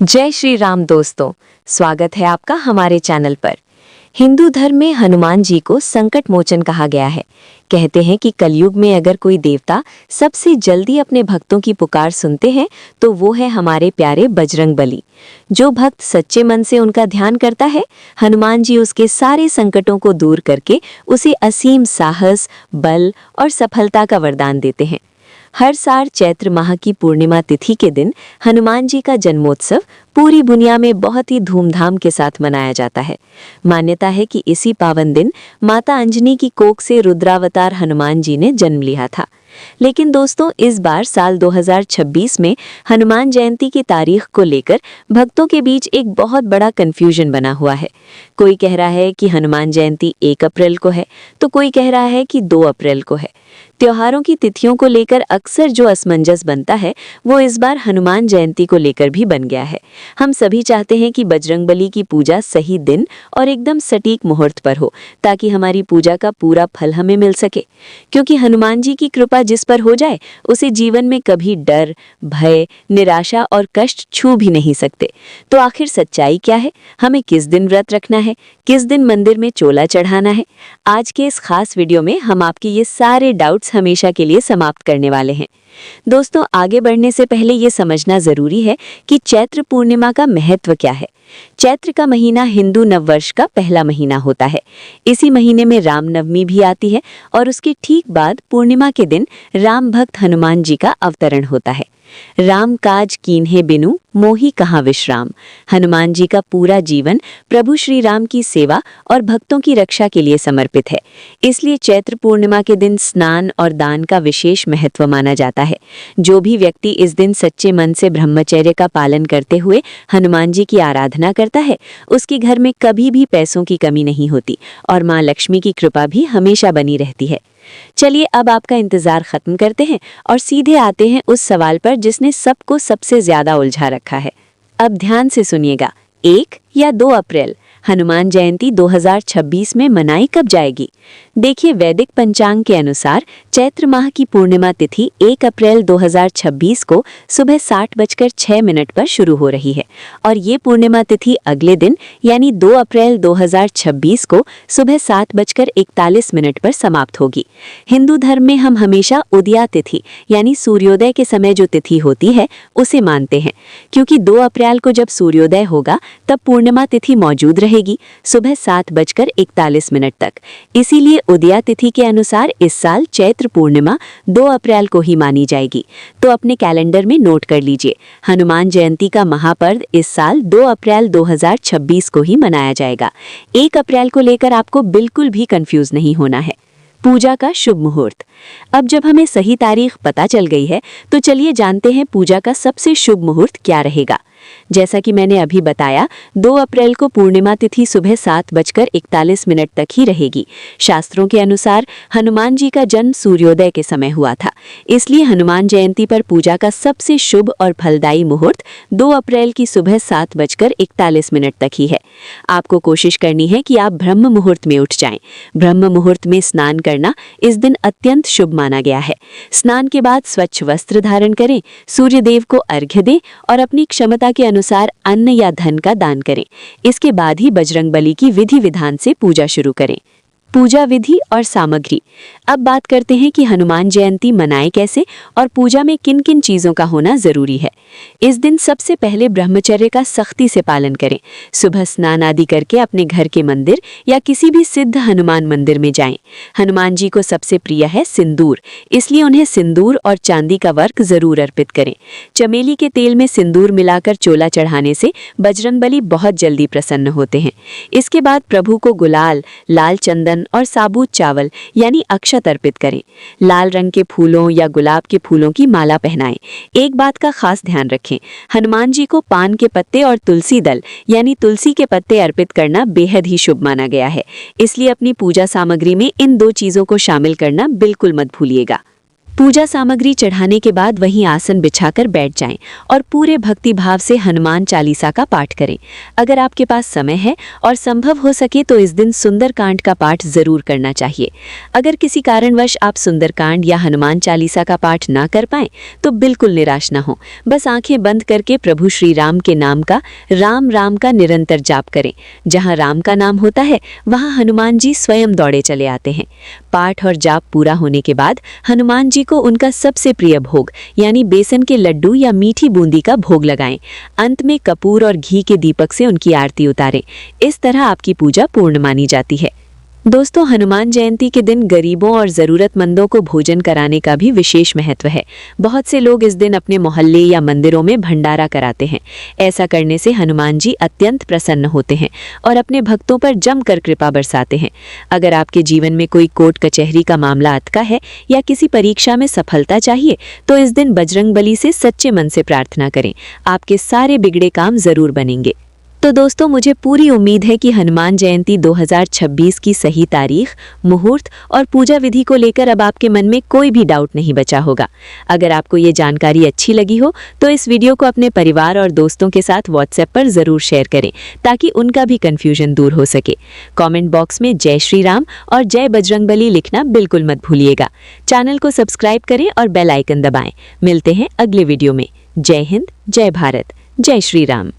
जय श्री राम दोस्तों, स्वागत है आपका हमारे चैनल पर। हिंदू धर्म में हनुमान जी को संकट मोचन कहा गया है। कहते हैं कि कलयुग में अगर कोई देवता सबसे जल्दी अपने भक्तों की पुकार सुनते हैं तो वो है हमारे प्यारे बजरंगबली। जो भक्त सच्चे मन से उनका ध्यान करता है, हनुमान जी उसके सारे संकटों को दूर करके उसे असीम साहस, बल और सफलता का वरदान देते हैं। हर साल चैत्र माह की पूर्णिमा तिथि के दिन हनुमान जी का जन्मोत्सव पूरी दुनिया में बहुत ही धूमधाम के साथ मनाया जाता है। मान्यता है कि इसी पावन दिन माता अंजनी की कोख से रुद्रावतार हनुमान जी ने जन्म लिया था। लेकिन दोस्तों, इस बार साल 2026 में हनुमान जयंती की तारीख को लेकर भक्तों के बीच एक बहुत बड़ा कंफ्यूजन बना हुआ है। कोई कह रहा है कि हनुमान जयंती 1 अप्रैल को है, तो कोई कह रहा है कि 2 अप्रैल को है। त्योहारों की तिथियों को लेकर अक्सर जो असमंजस बनता है, वो इस बार हनुमान जयंती को लेकर भी बन गया है। हम सभी चाहते हैं कि बजरंगबली की पूजा सही दिन और एकदम सटीक मुहूर्त पर हो, ताकि हमारी पूजा का पूरा फल हमें मिल सके। क्योंकि हनुमान जी की कृपा जिस पर हो जाए, उसे जीवन में कभी डर, भय, निराशा और कष्ट छू भी नहीं सकते। तो आखिर सच्चाई क्या है? हमें किस दिन व्रत रखना है? किस दिन मंदिर में चोला चढ़ाना है? आज के इस खास वीडियो में हम आपके ये सारे डाउट्स हमेशा के लिए समाप्त करने वाले हैं। दोस्तों, आगे बढ़ने से पहले ये समझना जरूरी है कि चैत्र पूर्णिमा का महत्व क्या है। चैत्र का महीना हिंदू नववर्ष का पहला महीना होता है। इसी महीने में रामनवमी भी आती है और उसके ठीक बाद पूर्णिमा के दिन राम भक्त हनुमान जी का अवतरण होता है। राम काज कीन्हे बिनु मोहि कहाँ विश्राम। हनुमान जी का पूरा जीवन प्रभु श्री राम की सेवा और भक्तों की रक्षा के लिए समर्पित है। इसलिए चैत्र पूर्णिमा के दिन स्नान और दान का विशेष महत्व माना जाता है। जो भी व्यक्ति इस दिन सच्चे मन से ब्रह्मचर्य का पालन करते हुए हनुमान जी की आराधना करता है, उसके घर में कभी भी पैसों की कमी नहीं होती और माँ लक्ष्मी की कृपा भी हमेशा बनी रहती है। चलिए, अब आपका इंतजार खत्म करते हैं और सीधे आते हैं उस सवाल पर जिसने सबको सबसे ज्यादा उलझा रखा है। अब ध्यान से सुनिएगा, 1 या 2 अप्रैल हनुमान जयंती 2026 में मनाई कब जाएगी? देखिए, वैदिक पंचांग के अनुसार चैत्र माह की पूर्णिमा तिथि 1 अप्रैल 2026 को सुबह 7:06 पर शुरू हो रही है और ये पूर्णिमा तिथि अगले दिन यानी 2 अप्रैल 2026 को सुबह 7:41 पर समाप्त होगी। हिंदू धर्म में हम हमेशा उदया तिथि यानी सूर्योदय के समय जो तिथि होती है उसे मानते हैं, क्योंकि 2 अप्रैल को जब सूर्योदय होगा तब पूर्णिमा तिथि मौजूद रहेगी सुबह 7:41 तक। इसीलिए उदया तिथि के अनुसार इस साल चैत्र पूर्णिमा 2 अप्रैल को ही मानी जाएगी। तो अपने कैलेंडर में नोट कर लीजिए, हनुमान जयंती का महापर्व इस साल 2 अप्रैल 2026 को ही मनाया जाएगा। 1 अप्रैल को लेकर आपको बिल्कुल भी कंफ्यूज नहीं होना है। पूजा का शुभ मुहूर्त। अब जब हमें सही तारीख पता चल गई है, तो चलिए जानते हैं पूजा का सबसे शुभ मुहूर्त क्या रहेगा। जैसा कि मैंने अभी बताया, 2 अप्रैल को पूर्णिमा तिथि सुबह 7:41 तक ही रहेगी। शास्त्रों के अनुसार हनुमान जी का जन्म सूर्योदय के समय हुआ था, इसलिए हनुमान जयंती पर पूजा का सबसे शुभ और फलदायी मुहूर्त 2 अप्रैल की सुबह 7:41 तक ही है। आपको कोशिश करनी है कि आप ब्रह्म मुहूर्त में उठ जाएं। ब्रह्म मुहूर्त में स्नान करना इस दिन अत्यंत शुभ माना गया है। स्नान के बाद स्वच्छ वस्त्र धारण करें, सूर्य देव को अर्घ्य दें और अपनी क्षमता के अनुसार अन्न या धन का दान करें। इसके बाद ही बजरंगबली की विधि विधान से पूजा शुरू करें। पूजा विधि और सामग्री। अब बात करते हैं कि हनुमान जयंती मनाएं कैसे और पूजा में किन किन चीजों का होना जरूरी है। इस दिन सबसे पहले ब्रह्मचर्य का सख्ती से पालन करें। सुबह स्नान आदि करके अपने घर के मंदिर या किसी भी सिद्ध हनुमान मंदिर में जाएं। हनुमान जी को सबसे प्रिय है सिंदूर, इसलिए उन्हें सिंदूर और चांदी का वर्क जरूर अर्पित करें। चमेली के तेल में सिंदूर मिलाकर चोला चढ़ाने से बजरंगबली बहुत जल्दी प्रसन्न होते हैं। इसके बाद प्रभु को गुलाल, लाल चंदन और साबुत चावल यानी अक्षत अर्पित करें। लाल रंग के फूलों या गुलाब के फूलों की माला पहनाएं। एक बात का खास ध्यान रखें, हनुमान जी को पान के पत्ते और तुलसी दल यानी तुलसी के पत्ते अर्पित करना बेहद ही शुभ माना गया है। इसलिए अपनी पूजा सामग्री में इन 2 चीजों को शामिल करना बिल्कुल मत भूलिएगा। पूजा सामग्री चढ़ाने के बाद वहीं आसन बिछाकर बैठ जाएं और पूरे भक्ति भाव से हनुमान चालीसा का पाठ करें। अगर आपके पास समय है और संभव हो सके तो इस दिन सुंदरकांड का पाठ जरूर करना चाहिए। अगर किसी कारणवश आप सुंदरकांड या हनुमान चालीसा का पाठ ना कर पाएं तो बिल्कुल निराश ना हो। बस आंखें बंद करके प्रभु श्री राम के नाम का राम राम का निरंतर जाप करें। जहां राम का नाम होता है वहां हनुमान जी स्वयं दौड़े चले आते हैं। पाठ और जाप पूरा होने के बाद हनुमान जी को उनका सबसे प्रिय भोग यानी बेसन के लड्डू या मीठी बूंदी का भोग लगाएं। अंत में कपूर और घी के दीपक से उनकी आरती उतारें। इस तरह आपकी पूजा पूर्ण मानी जाती है। दोस्तों, हनुमान जयंती के दिन गरीबों और ज़रूरतमंदों को भोजन कराने का भी विशेष महत्व है। बहुत से लोग इस दिन अपने मोहल्ले या मंदिरों में भंडारा कराते हैं। ऐसा करने से हनुमान जी अत्यंत प्रसन्न होते हैं और अपने भक्तों पर जमकर कृपा बरसाते हैं। अगर आपके जीवन में कोई कोर्ट कचहरी का मामला अटका है या किसी परीक्षा में सफलता चाहिए तो इस दिन बजरंगबली से सच्चे मन से प्रार्थना करें। आपके सारे बिगड़े काम जरूर बनेंगे। तो दोस्तों, मुझे पूरी उम्मीद है कि हनुमान जयंती 2026 की सही तारीख, मुहूर्त और पूजा विधि को लेकर अब आपके मन में कोई भी डाउट नहीं बचा होगा। अगर आपको ये जानकारी अच्छी लगी हो तो इस वीडियो को अपने परिवार और दोस्तों के साथ व्हाट्सएप पर ज़रूर शेयर करें ताकि उनका भी कन्फ्यूजन दूर हो सके। कमेंट बॉक्स में जय श्री राम और जय बजरंगबली लिखना बिल्कुल मत भूलिएगा। चैनल को सब्सक्राइब करें और बेल आइकन दबाएं। मिलते हैं अगले वीडियो में। जय हिंद, जय भारत, जय श्री राम।